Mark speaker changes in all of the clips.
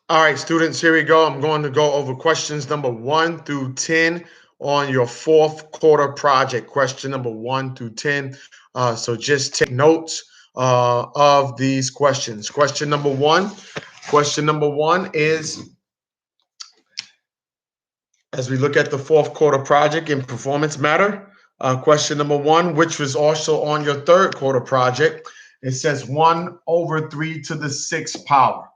Speaker 1: All right, students, here we go. I'm going to go over questions number 1 through 10 on your fourth quarter project. Question number 1 through 10. So just take notes of these questions. Question number 1. Question number 1 is, as we look at the fourth quarter project in performance matter, question number 1, which was also on your third quarter project, it says 1 over 3 to the 6th power.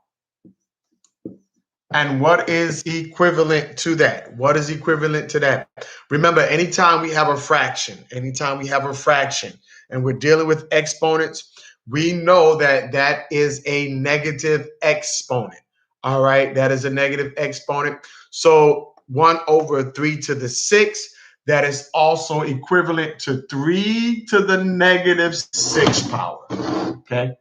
Speaker 1: And what is equivalent to that? What is equivalent to that? Remember, anytime we have a fraction and we're dealing with exponents, we know that that is a negative exponent. All right, that is a negative exponent. So 1 over 3 to the 6th, that is also equivalent to 3 to the negative 6th power. Okay,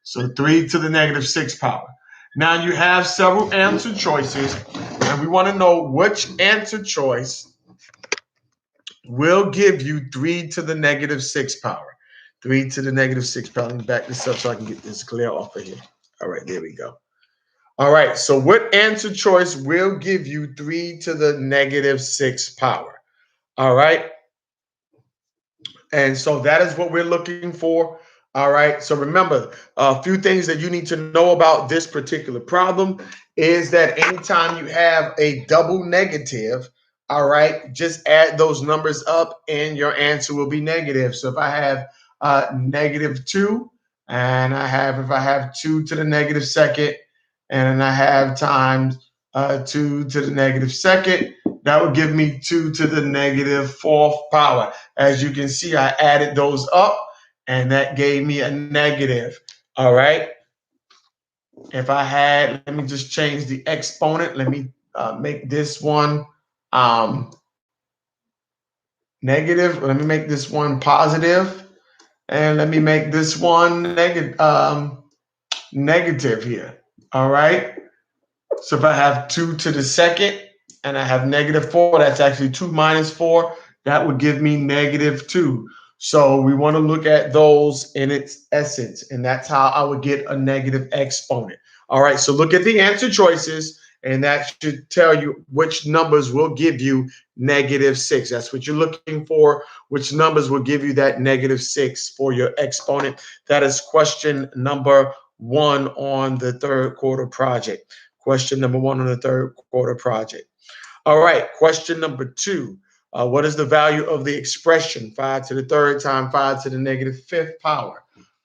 Speaker 1: so 3 to the negative 6th power. Now you have several answer choices, and we want to know which answer choice will give you 3 to the negative 6th power. 3 to the negative 6th power. Let me back this up so I can get this clear off of here. All right, there we go. All right, so what answer choice will give you 3 to the negative 6th power? All right, and so that is what we're looking for. All right. So remember, a few things that you need to know about this particular problem is that anytime you have a double negative, all right, just add those numbers up and your answer will be negative. So if I have negative 2, and if I have 2 to the negative second, and I have times 2 to the negative second, that would give me 2 to the negative 4th power. As you can see, I added those up and that gave me a negative. All right. If I had, let me just change the exponent. Let me make this one negative. Let me make this one positive, and let me make this one negative here. All right. So if I have 2 to the second and I have negative 4, that's actually 2 minus 4. That would give me negative 2. So we want to look at those in its essence, and that's how I would get a negative exponent. All right, so look at the answer choices, and that should tell you which numbers will give you negative 6. That's what you're looking for, which numbers will give you that negative 6 for your exponent. That is question number 1 on the third quarter project. Question number 1 on the third quarter project. All right, question number 2. What is the value of the expression 5 to the third times 5 to the negative 5th power?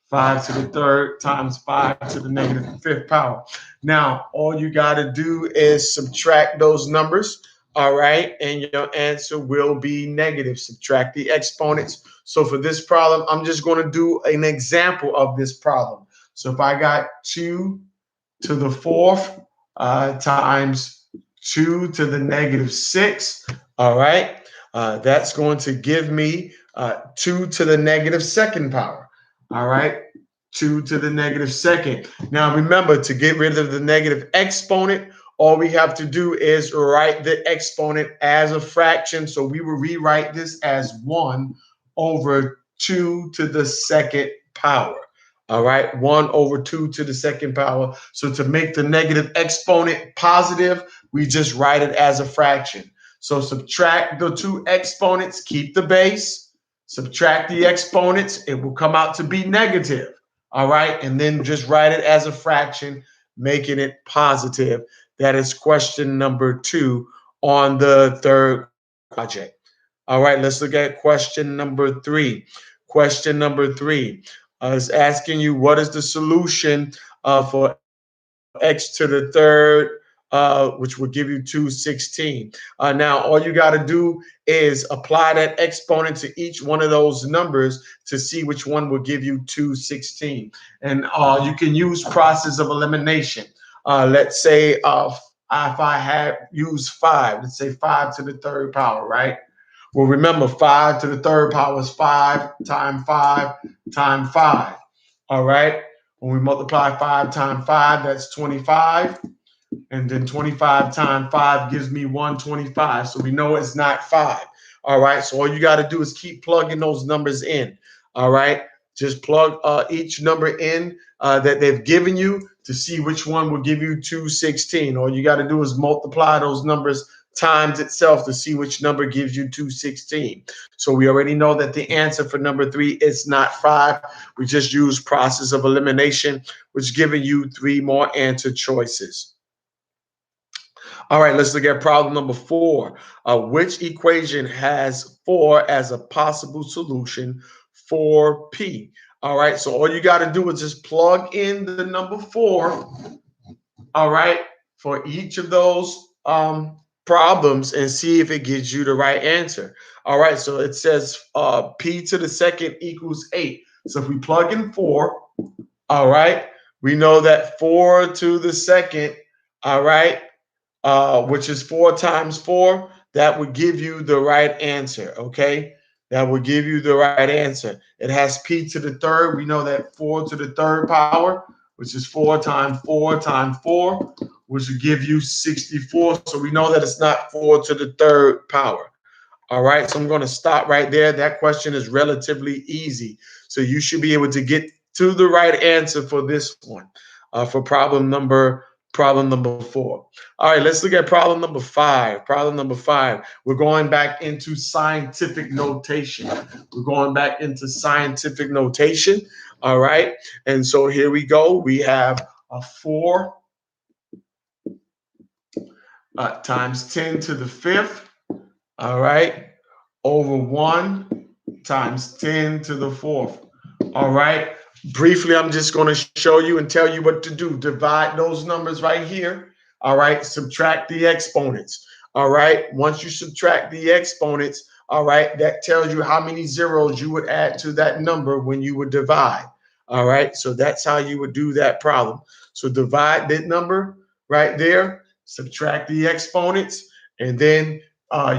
Speaker 1: 5 to the third times 5 to the negative 5th power. Now, all you got to do is subtract those numbers, all right, and your answer will be negative. Subtract the exponents. So for this problem, I'm just going to do an example of this problem. So if I got 2 to the 4th times 2 to the negative 6, all right, that's going to give me 2 to the negative 2nd power. All right, 2 to the negative 2nd. Now remember, to get rid of the negative exponent, all we have to do is write the exponent as a fraction. So we will rewrite this as 1 over 2 to the 2nd power. All right, 1 over 2 to the 2nd power. So to make the negative exponent positive, we just write it as a fraction. So subtract the two exponents, keep the base, subtract the exponents, it will come out to be negative. All right, and then just write it as a fraction, making it positive. That is question number 2 on the third project. All right, let's look at question number 3. Question number 3 is asking you, what is the solution for x to the third, which will give you 216. Now, all you got to do is apply that exponent to each one of those numbers to see which one will give you 216. And you can use process of elimination. Let's say if I had used 5, let's say 5 to the third power, right? Well, remember, 5 to the third power is 5 times 5 times 5. All right. When we multiply 5 times 5, that's 25. And then 25 times 5 gives me 125. So we know it's not 5. All right. So all you got to do is keep plugging those numbers in. All right. Just plug each number in that they've given you to see which one will give you 216. All you got to do is multiply those numbers times itself to see which number gives you 216. So we already know that the answer for number 3 is not 5. We just use process of elimination, which is giving you 3 more answer choices. All right, let's look at problem number 4. Which equation has 4 as a possible solution for P? All right, so all you got to do is just plug in the number 4, all right, for each of those problems and see if it gives you the right answer. All right, so it says P to the second equals 8. So if we plug in 4, all right, we know that 4 to the second, all right, which is 4 times 4, that would give you the right answer, okay? That would give you the right answer. It has P to the third. We know that 4 to the third power, which is 4 times 4 times 4, which would give you 64. So we know that it's not 4 to the third power. All right, so I'm going to stop right there. That question is relatively easy. So you should be able to get to the right answer for this one, for problem number 4. All right, let's look at problem number 5. Problem number 5. We're going back into scientific notation. We're going back into scientific notation. All right, and so here we go. We have a 4 times 10 to the 5th. All right, over 1 times 10 to the 4th. All right. Briefly, I'm just going to show you and tell you what to do. Divide those numbers right here. All right. Subtract the exponents. All right. Once you subtract the exponents, all right, that tells you how many zeros you would add to that number when you would divide. All right. So that's how you would do that problem. So divide that number right there, subtract the exponents, and then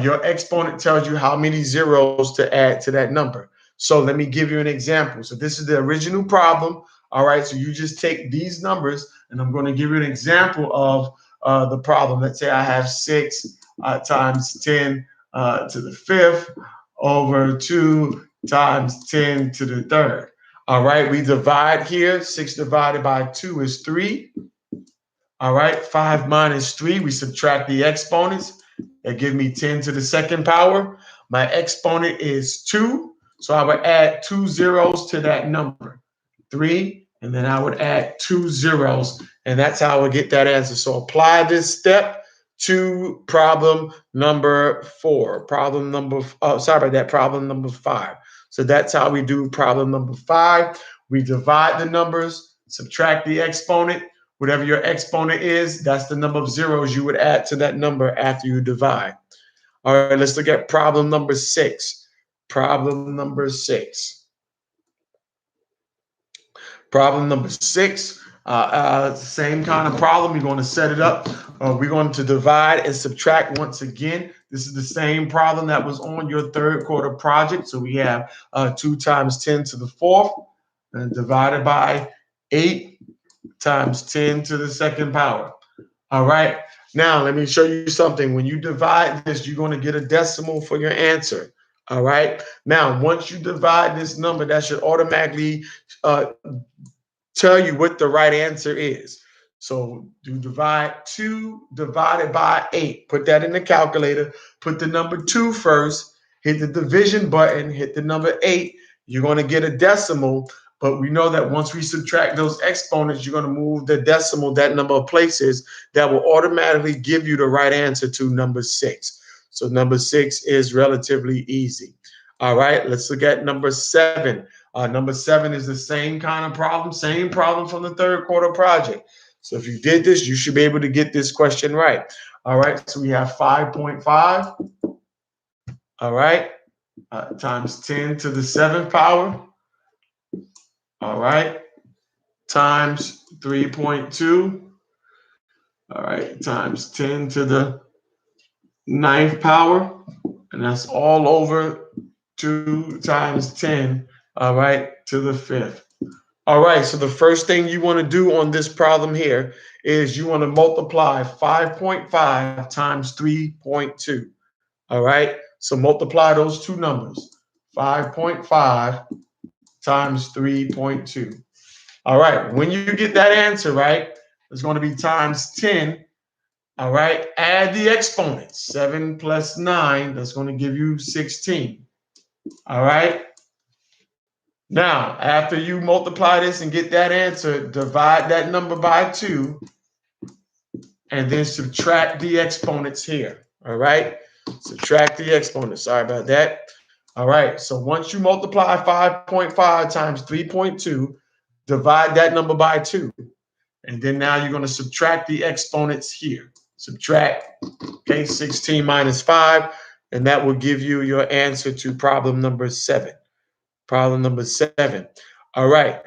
Speaker 1: your exponent tells you how many zeros to add to that number. So let me give you an example. So this is the original problem. All right. So you just take these numbers, and I'm going to give you an example of the problem. Let's say I have 6 times 10 to the 5th over 2 times 10 to the 3rd. All right. We divide here. 6 divided by 2 is 3. All right. 5 minus 3. We subtract the exponents. That give me 10 to the second power. My exponent is 2. So I would add 2 zeros to that number, 3, and then I would add 2 zeros, and that's how I would get that answer. So apply this step to problem number 4. Problem number, sorry about that, problem number 5. So that's how we do problem number 5. We divide the numbers, subtract the exponent. Whatever your exponent is, that's the number of zeros you would add to that number after you divide. All right, let's look at problem number 6. Problem number 6. Problem number 6. Same kind of problem. We're going to set it up. We're going to divide and subtract once again. This is the same problem that was on your third quarter project. So we have 2 times 10 to the 4th and divided by 8 times 10 to the second power. All right. Now, let me show you something. When you divide this, you're going to get a decimal for your answer. All right. Now, once you divide this number, that should automatically tell you what the right answer is. So you divide 2 divided by 8. Put that in the calculator. Put the number 2 first. Hit the division button. Hit the number 8. You're going to get a decimal. But we know that once we subtract those exponents, you're going to move the decimal that number of places. That will automatically give you the right answer to number 6. So number 6 is relatively easy. All right, let's look at number 7. Number 7 is the same kind of problem, same problem from the third quarter project. So if you did this, you should be able to get this question right. All right, so we have 5.5, all right, times 10 to the 7th power. All right, times 3.2, all right, times 10 to the 9th power, and that's all over 2 times 10, all right, to the 5th. All right, so the first thing you want to do on this problem here is you want to multiply 5.5 times 3.2, all right? So multiply those two numbers, 5.5 times 3.2. All right, when you get that answer, right, it's going to be times 10. All right, add the exponents. 7 plus 9, that's going to give you 16. All right. Now, after you multiply this and get that answer, divide that number by 2 and then subtract the exponents here. All right. Subtract the exponents. Sorry about that. All right. So once you multiply 5.5 times 3.2, divide that number by 2. And then now you're going to subtract the exponents here. Subtract, okay, 16 minus 5. And that will give you your answer to problem number 7. Problem number 7. All right.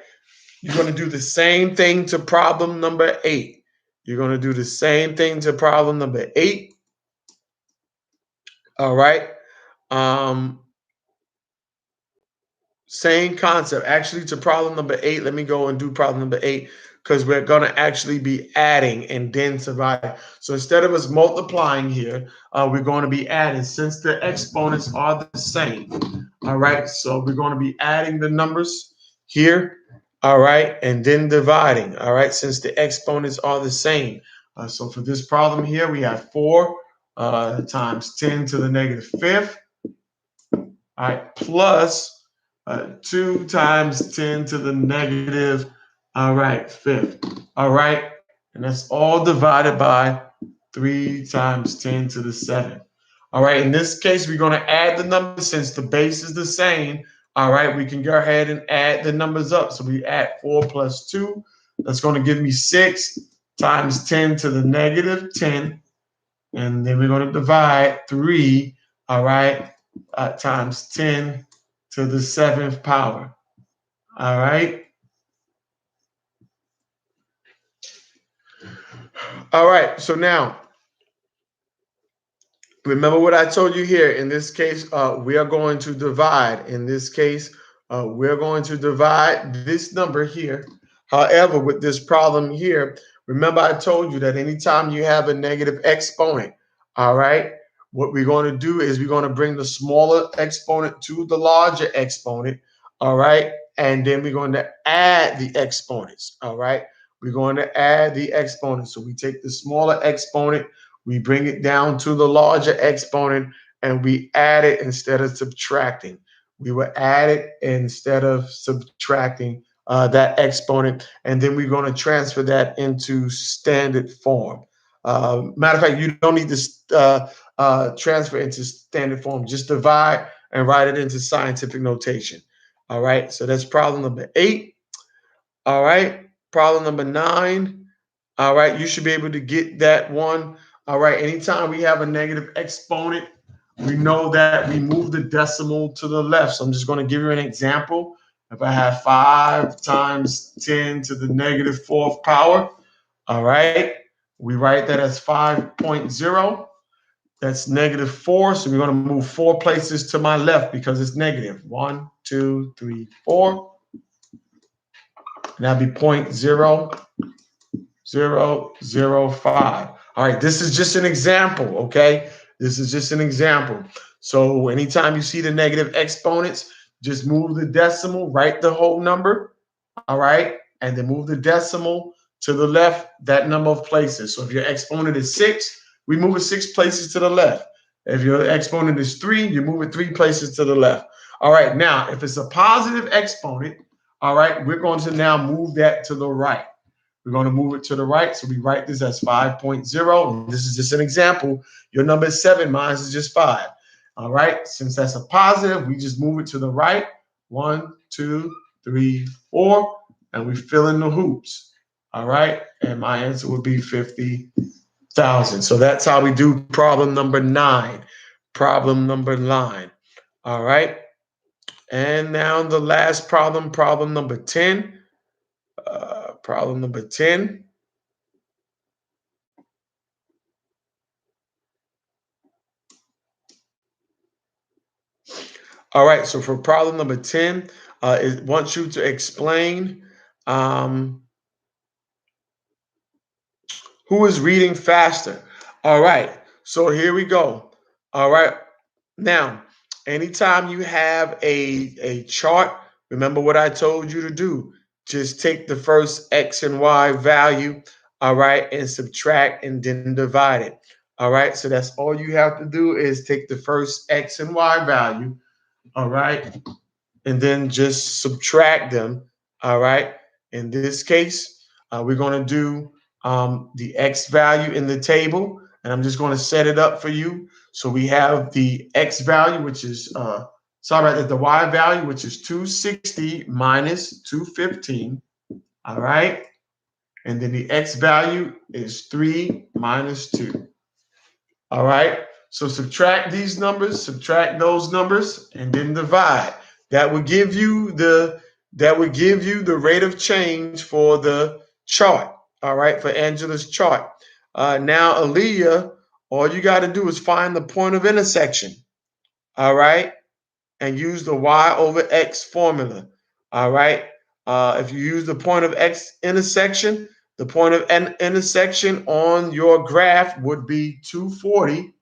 Speaker 1: You're going to do the same thing to problem number 8. You're going to do the same thing to problem number 8. All right. Um, Same concept. Actually, to problem number 8, let me go and do problem number 8 because we're going to actually be adding and then dividing. So instead of us multiplying here, we're going to be adding since the exponents are the same. All right. So we're going to be adding the numbers here. All right. And then dividing. All right. Since the exponents are the same. So for this problem here, we have 4 times 10 to the negative 5th. All right. Plus 2 times 10 to the negative, all right, 5th. All right, and that's all divided by 3 times 10 to the 7th. All right, in this case, we're going to add the numbers since the base is the same. All right, we can go ahead and add the numbers up. So we add 4 plus 2. That's going to give me 6 times 10 to the negative 10. And then we're going to divide 3, all right, times 10 to the 7th power. All right. All right. So now, remember what I told you here. In this case, we are going to divide. In this case, we're going to divide this number here. However, with this problem here, remember I told you that anytime you have a negative exponent, all right, what we're going to do is we're going to bring the smaller exponent to the larger exponent, all right, and then we're going to add the exponents, all right. We're going to add the exponents. So we take the smaller exponent, we bring it down to the larger exponent, and we add it instead of subtracting. We will add it instead of subtracting that exponent, and then we're going to transfer that into standard form. Matter of fact, you don't need to transfer into standard form. Just divide and write it into scientific notation. All right, so that's problem number 8. All right, problem number 9. All right, you should be able to get that one. All right, anytime we have a negative exponent, we know that we move the decimal to the left. So I'm just going to give you an example. If I have 5 times 10 to the negative 4th power, all right, we write that as 5.0. That's negative 4. So we're going to move 4 places to my left because it's negative. 1, 2, 3, 4. And that'd be 0.0005. All right, this is just an example, okay? This is just an example. So anytime you see the negative exponents, just move the decimal, write the whole number, all right? And then move the decimal to the left, that number of places. So if your exponent is 6, we move it 6 places to the left. If your exponent is 3, you move it 3 places to the left. All right, now, if it's a positive exponent, all right, we're going to now move that to the right. We're going to move it to the right. So we write this as 5.0. This is just an example. Your number is 7. Mine is just 5. All right. Since that's a positive, we just move it to the right. 1, 2, 3, 4. And we fill in the hoops. All right. And my answer would be 50,000. So that's how we do problem number 9. Problem number 9. All right. And now the last problem, problem number 10. Problem number 10. All right, so for problem number 10, it wants you to explain who is reading faster. All right, so here we go. All right, now, anytime you have a chart, Remember what I told you to do. Just take the first X and Y value, all right, and subtract and then divide it. All right, so that's all you have to do is take the first X and Y value, all right, and then just subtract them. All right. In this case, we're going to do the X value in the table, and I'm just going to set it up for you. So we have the X value, which is, sorry about that, the Y value, which is 260 minus 215. All right. And then the X value is 3 minus 2. All right. So subtract these numbers, subtract those numbers, and then divide. That would give you the rate of change for the chart. All right, for Angela's chart. Now, Aaliyah, all you got to do is find the point of intersection. All right, and use the y over x formula. All right. If you use the point of x intersection, the point of intersection on your graph would be 240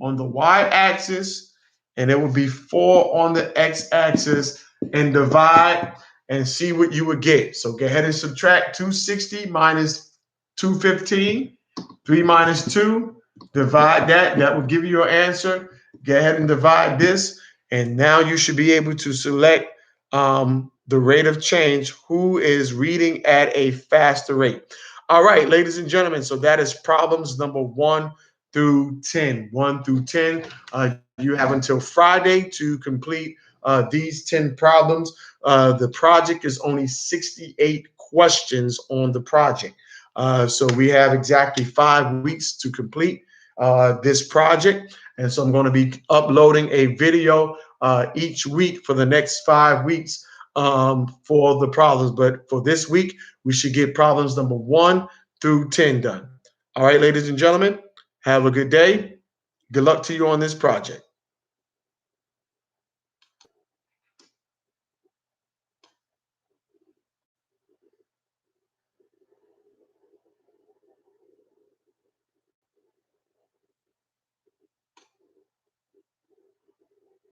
Speaker 1: on the y-axis, and it would be 4 on the x-axis, and divide and see what you would get. So go ahead and subtract 260 minus 215, 3 minus 2, divide that. That will give you your answer. Go ahead and divide this, and now you should be able to select the rate of change, who is reading at a faster rate. All right, ladies and gentlemen, so that is problems number 1 through 10. 1 through 10. You have until Friday to complete these 10 problems. The project is only 68 questions on the project. So we have exactly 5 weeks to complete this project. And so I'm going to be uploading a video each week for the next 5 weeks for the problems. But for this week, we should get problems number 1 through 10 done. All right, ladies and gentlemen, have a good day. Good luck to you on this project.